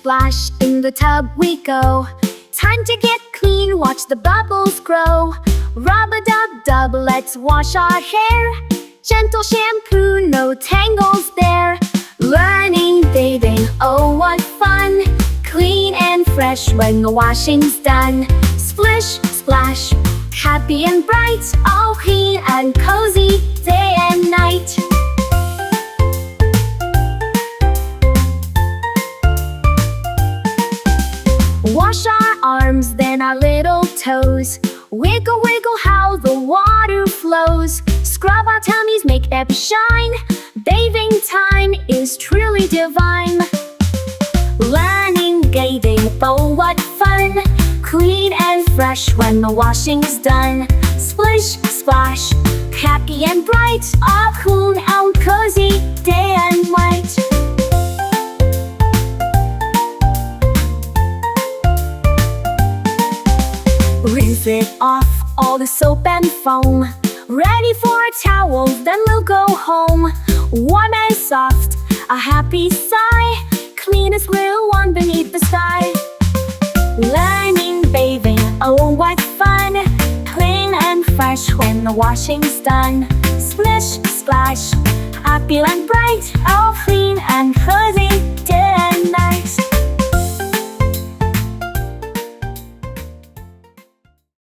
splash, in the tub we go. Time to get clean, watch the bubbles grow. Rub-a-dub-dub, let's wash our hair. Gentle shampoo, no tangles there. Learning bathing, oh what fun. Clean and fresh when the washing's done. Splish, splash, happy and bright. All clean and cozy, day and night. Wash our arms, then our little toes. Wiggle, wiggle, how the water flows. Scrub our tummies, make every shine. Bathing time is truly divine. Learning bathing, oh what fun. Clean and fresh when the washing's done. Splish, splash, happy and bright. All cool and cozy, day and night. Rinse it off, all the soap and foam. Ready for a towel, then we'll go home. Warm and soft, a happy sigh. Cleanest little one beneath the sky. Learning bathing, oh what fun. Clean and fresh when the washing's done. Splish, splash, happy and bright. All clean and cozy.